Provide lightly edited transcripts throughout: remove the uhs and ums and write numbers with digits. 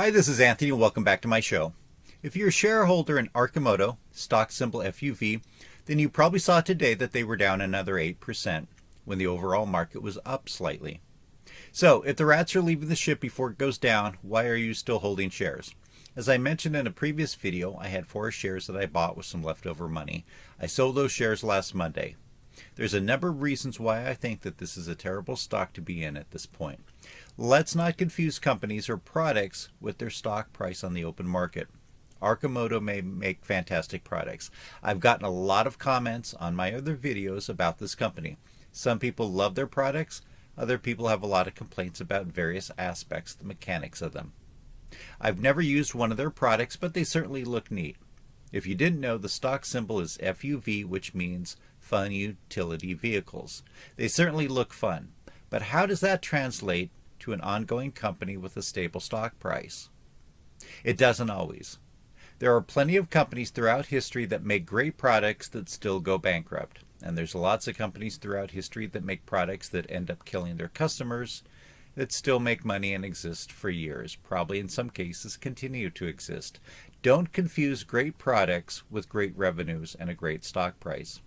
Hi, this is Anthony and welcome back to my show. If you're a shareholder in Arcimoto, stock symbol FUV, then you probably saw today that they were down another 8% when the overall market was up slightly. So, if the rats are leaving the ship before it goes down, why are you still holding shares? As I mentioned in a previous video, I had 4 shares that I bought with some leftover money. I sold those shares last Monday. There's a number of reasons why I think that this is a terrible stock to be in at this point. Let's not confuse companies or products with their stock price on the open market. Arcimoto may make fantastic products. I've gotten a lot of comments on my other videos about this company. Some people love their products. Other people have a lot of complaints about various aspects, the mechanics of them. I've never used one of their products, but they certainly look neat. If you didn't know, the stock symbol is FUV, which means Fun Utility Vehicles. They certainly look fun, but how does that translate to an ongoing company with a stable stock price? It doesn't always. There are plenty of companies throughout history that make great products that still go bankrupt. And there's lots of companies throughout history that make products that end up killing their customers that still make money and exist for years, probably in some cases continue to exist. Don't confuse great products with great revenues and a great stock price.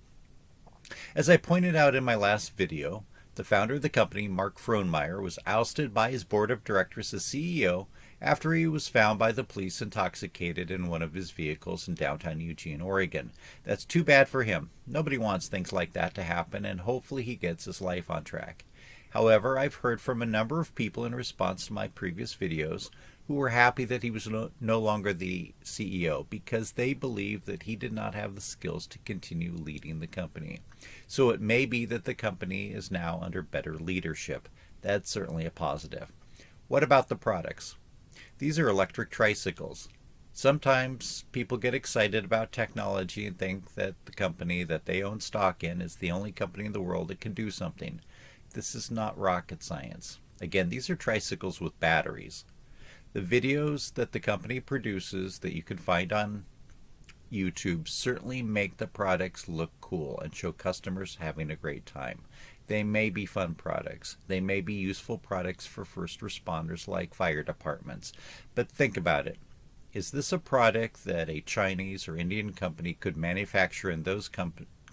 As I pointed out in my last video, the founder of the company, Mark Frohnmeyer, was ousted by his board of directors as CEO after he was found by the police intoxicated in one of his vehicles in downtown Eugene, Oregon. That's too bad for him. Nobody wants things like that to happen, and hopefully he gets his life on track. However, I've heard from a number of people in response to my previous videos who were happy that he was no longer the CEO because they believe that he did not have the skills to continue leading the company. So it may be that the company is now under better leadership. That's certainly a positive. What about the products? These are electric tricycles. Sometimes people get excited about technology and think that the company that they own stock in is the only company in the world that can do something. This is not rocket science. Again, these are tricycles with batteries. The videos that the company produces that you can find on YouTube certainly make the products look cool and show customers having a great time. They may be fun products. They may be useful products for first responders like fire departments. But think about it. Is this a product that a Chinese or Indian company could manufacture in those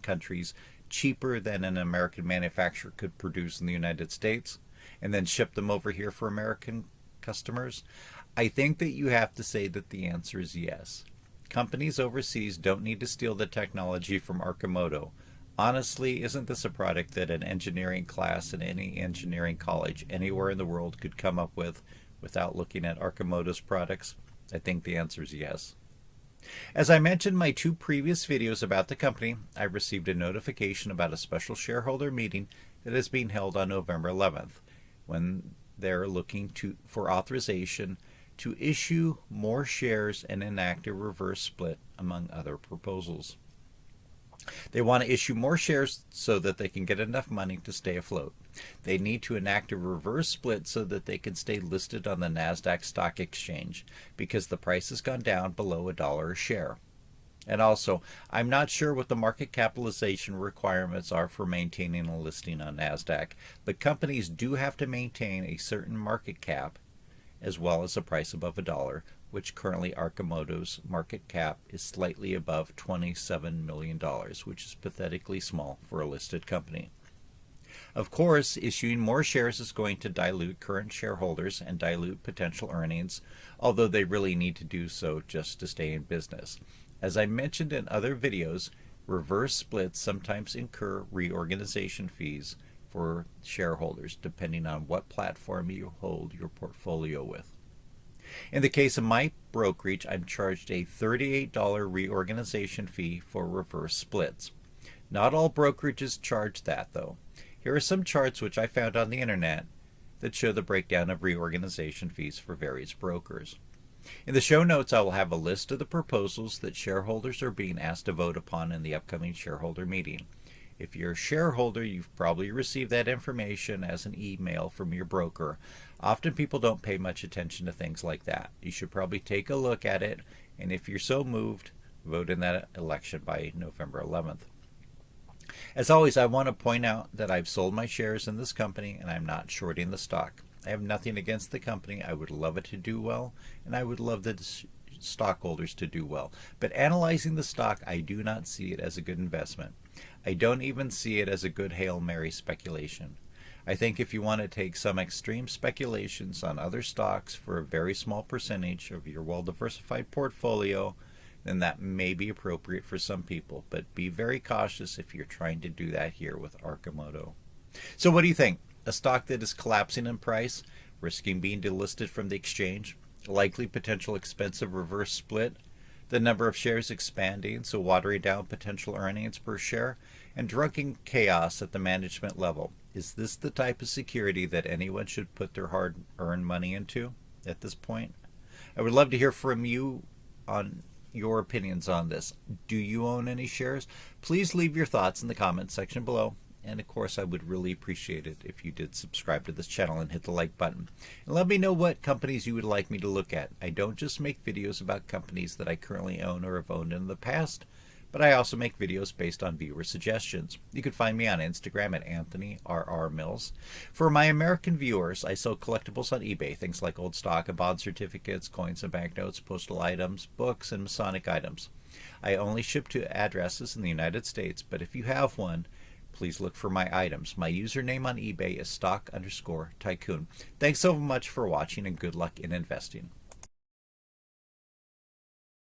countries cheaper than an American manufacturer could produce in the United States and then ship them over here for American customers? I think that you have to say that the answer is yes. Companies overseas don't need to steal the technology from Arcimoto. Honestly, isn't this a product that an engineering class in any engineering college anywhere in the world could come up with without looking at Arcimoto's products? I think the answer is yes. As I mentioned in my 2 previous videos about the company, I received a notification about a special shareholder meeting that is being held on November 11th, when they're looking for authorization to issue more shares and enact a reverse split, among other proposals. They want to issue more shares so that they can get enough money to stay afloat. They need to enact a reverse split so that they can stay listed on the Nasdaq Stock Exchange because the price has gone down below $1 a share. And also, I'm not sure what the market capitalization requirements are for maintaining a listing on Nasdaq, but companies do have to maintain a certain market cap as well as a price above $1, which currently Arcimoto's market cap is slightly above $27 million, which is pathetically small for a listed company. Of course, issuing more shares is going to dilute current shareholders and dilute potential earnings, although they really need to do so just to stay in business. As I mentioned in other videos, reverse splits sometimes incur reorganization fees for shareholders, depending on what platform you hold your portfolio with. In the case of my brokerage, I'm charged a $38 reorganization fee for reverse splits. Not all brokerages charge that, though. Here are some charts which I found on the internet that show the breakdown of reorganization fees for various brokers. In the show notes, I will have a list of the proposals that shareholders are being asked to vote upon in the upcoming shareholder meeting. If you're a shareholder, you've probably received that information as an email from your broker. Often people don't pay much attention to things like that. You should probably take a look at it, and if you're so moved, vote in that election by November 11th. As always, I want to point out that I've sold my shares in this company and I'm not shorting the stock. I have nothing against the company. I would love it to do well, and I would love the stockholders to do well. But analyzing the stock, I do not see it as a good investment. I don't even see it as a good Hail Mary speculation. I think if you want to take some extreme speculations on other stocks for a very small percentage of your well-diversified portfolio, then that may be appropriate for some people. But be very cautious if you're trying to do that here with Arcimoto. So what do you think? A stock that is collapsing in price, risking being delisted from the exchange, likely potential expensive reverse split, the number of shares expanding, so watering down potential earnings per share, and drunken chaos at the management level. Is this the type of security that anyone should put their hard-earned money into at this point? I would love to hear from you on your opinions on this. Do you own any shares? Please leave your thoughts in the comments section below. And of course, I would really appreciate it if you did subscribe to this channel and hit the like button. And let me know what companies you would like me to look at. I don't just make videos about companies that I currently own or have owned in the past, but I also make videos based on viewer suggestions. You can find me on Instagram at AnthonyRRMills. For my American viewers, I sell collectibles on eBay, things like old stock and bond certificates, coins and banknotes, postal items, books, and Masonic items. I only ship to addresses in the United States, but if you have one, please look for my items. My username on eBay is stock_tycoon. Thanks so much for watching and good luck in investing.